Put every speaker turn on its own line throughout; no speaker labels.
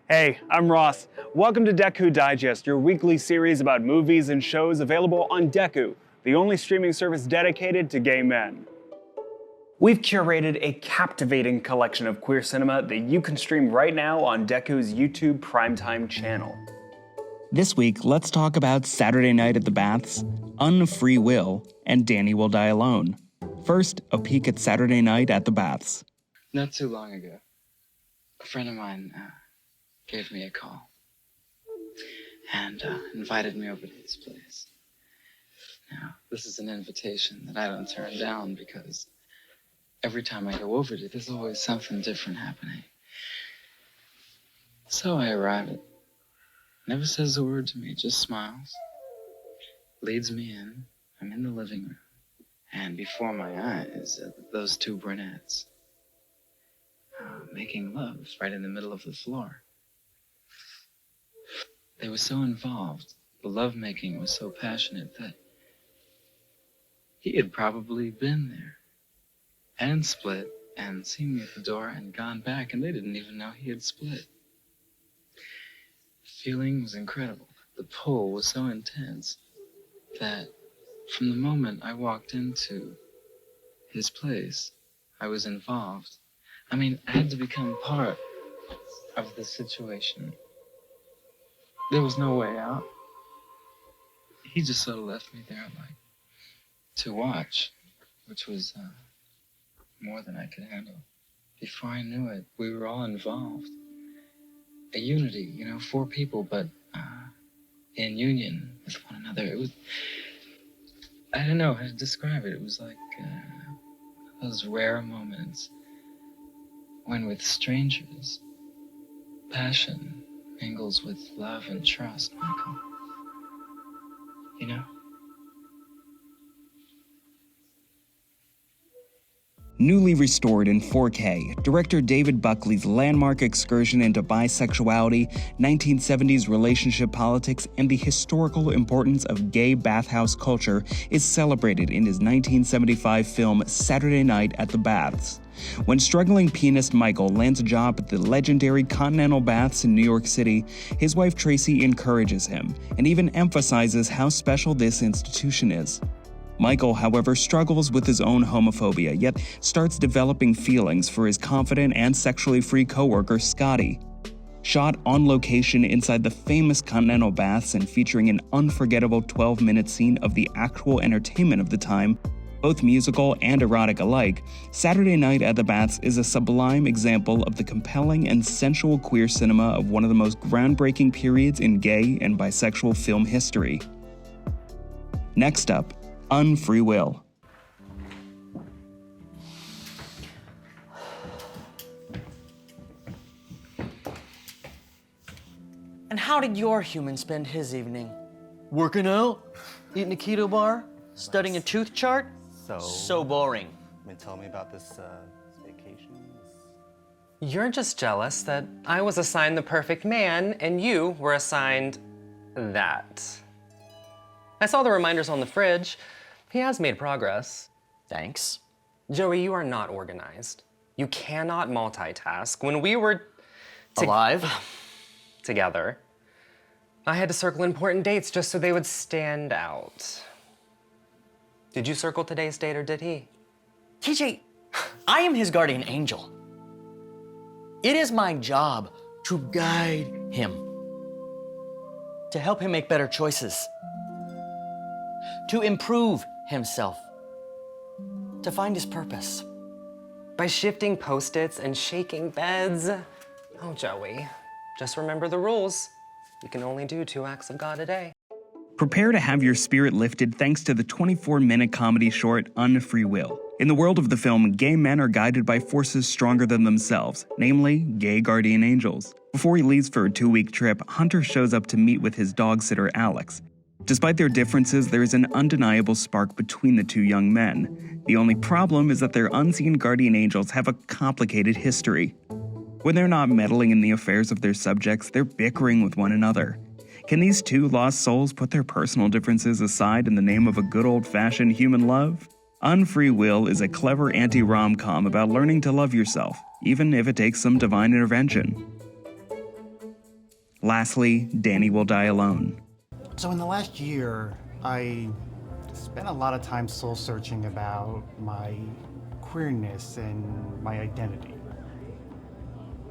Hey, I'm Ross. Welcome to Deku Digest, your weekly series about movies and shows available on Deku, the only streaming service dedicated to gay men. We've curated a captivating collection of queer cinema that you can stream right now on Deku's YouTube Primetime channel.
This week, let's talk about Saturday Night at the Baths, Unfree Will, and Danny Will Die Alone. First, a peek at Saturday Night at the Baths.
Not too long ago, a friend of mine gave me a call and invited me over to his place. Now, this is an invitation that I don't turn down because every time I go over there, there's always something different happening. So I arrive, never says a word to me, just smiles, leads me in. I'm in the living room, and before my eyes, those two brunettes making love right in the middle of the floor. They were so involved, the lovemaking was so passionate that he had probably been there and split and seen me at the door and gone back, and they didn't even know he had split. The feeling was incredible. The pull was so intense that from the moment I walked into his place, I was involved. I mean, I had to become part of the situation. There was no way out. He just sort of left me there, like, to watch, which was more than I could handle. Before I knew it, we were all involved. A unity, 4 people, but in union with one another. It was, I don't know how to describe it. It was like those rare moments when with strangers, passion mingles with love and trust, Michael.
Newly restored in 4K, director David Buckley's landmark excursion into bisexuality, 1970s relationship politics, and the historical importance of gay bathhouse culture is celebrated in his 1975 film Saturday Night at the Baths. When struggling pianist Michael lands a job at the legendary Continental Baths in New York City, his wife Tracy encourages him and even emphasizes how special this institution is. Michael, however, struggles with his own homophobia, yet starts developing feelings for his confident and sexually free coworker Scotty. Shot on location inside the famous Continental Baths and featuring an unforgettable 12-minute scene of the actual entertainment of the time, both musical and erotic alike, Saturday Night at the Baths is a sublime example of the compelling and sensual queer cinema of one of the most groundbreaking periods in gay and bisexual film history. Next up, Unfree Will.
And how did your human spend his evening? Working out? Eating a keto bar? Studying a tooth chart? So boring.
Tell me about this vacation.
You're just jealous that I was assigned the perfect man and you were assigned that. I saw the reminders on the fridge. He has made progress.
Thanks.
Joey, you are not organized. You cannot multitask. When we were
Alive?
together, I had to circle important dates just so they would stand out. Did you circle today's date or did he?
TJ, I am his guardian angel. It is my job to guide him, to help him make better choices, to improve himself, to find his purpose.
By shifting Post-its and shaking beds. Oh, Joey, just remember the rules. You can only do 2 acts of God a day.
Prepare to have your spirit lifted thanks to the 24-minute comedy short Unfree Will. In the world of the film, gay men are guided by forces stronger than themselves, namely gay guardian angels. Before he leaves for a 2-week trip, Hunter shows up to meet with his dog sitter Alex. Despite their differences, there is an undeniable spark between the 2 young men. The only problem is that their unseen guardian angels have a complicated history. When they're not meddling in the affairs of their subjects, they're bickering with one another. Can these 2 lost souls put their personal differences aside in the name of a good old-fashioned human love? Unfree Will is a clever anti-rom-com about learning to love yourself, even if it takes some divine intervention. Lastly, Danny will die alone.
So in the last year, I spent a lot of time soul searching about my queerness and my identity.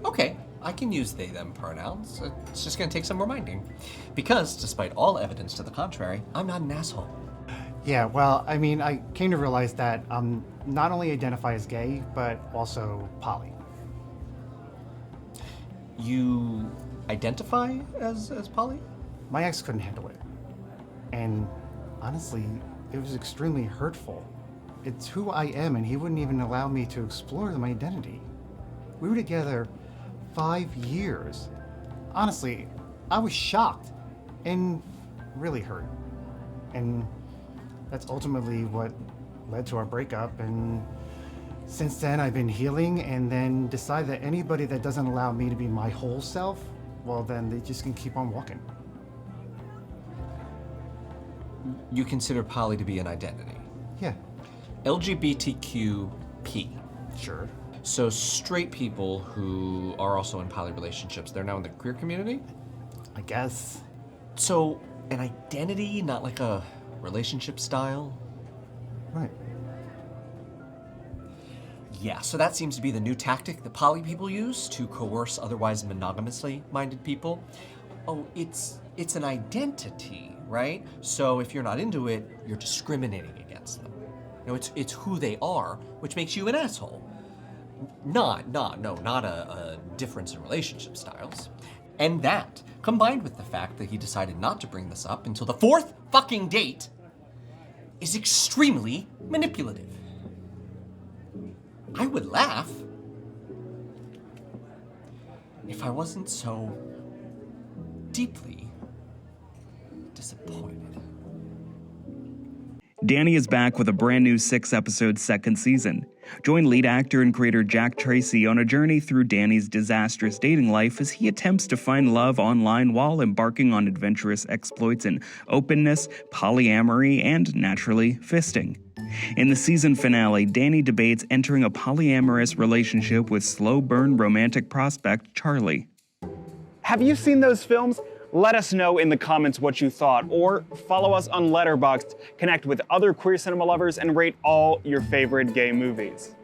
Okay, I can use they, them pronouns. It's just gonna take some reminding. Because, despite all evidence to the contrary, I'm not an asshole.
Yeah, well, I mean, I came to realize that I'm not only identify as gay, but also poly.
You identify as poly?
My ex couldn't handle it. And honestly, it was extremely hurtful. It's who I am, and he wouldn't even allow me to explore my identity. We were together 5 years. Honestly, I was shocked and really hurt. And that's ultimately what led to our breakup. And since then, I've been healing and then decided that anybody that doesn't allow me to be my whole self, well, then they just can keep on walking.
You consider poly to be an identity.
Yeah,
LGBTQP.
sure.
So straight people who are also in poly relationships, they're now in the queer community?
I guess.
So an identity, not like a relationship style?
Right.
Yeah, so that seems to be the new tactic that poly people use to coerce otherwise monogamously minded people. Oh, it's an identity, right? So if you're not into it, you're discriminating against them. You know, it's who they are, which makes you an asshole. Not a difference in relationship styles. And that, combined with the fact that he decided not to bring this up until the 4th fucking date, is extremely manipulative. I would laugh if I wasn't so deeply disappointed.
Danny is back with a brand new 6-episode second season. Join lead actor and creator Jack Tracy on a journey through Danny's disastrous dating life as he attempts to find love online while embarking on adventurous exploits in openness, polyamory, and, naturally, fisting. In the season finale, Danny debates entering a polyamorous relationship with slow-burn romantic prospect Charlie.
Have you seen those films? Let us know in the comments what you thought, or follow us on Letterboxd, connect with other queer cinema lovers, and rate all your favorite gay movies.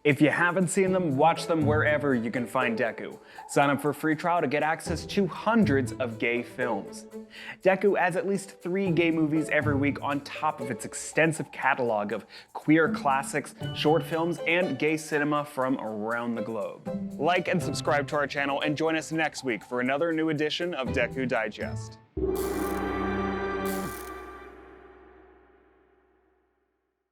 If you haven't seen them, watch them wherever you can find Deku. Sign up for a free trial to get access to hundreds of gay films. Deku adds at least 3 gay movies every week on top of its extensive catalog of queer classics, short films, and gay cinema from around the globe. Like and subscribe to our channel and join us next week for another new edition of Deku Digest.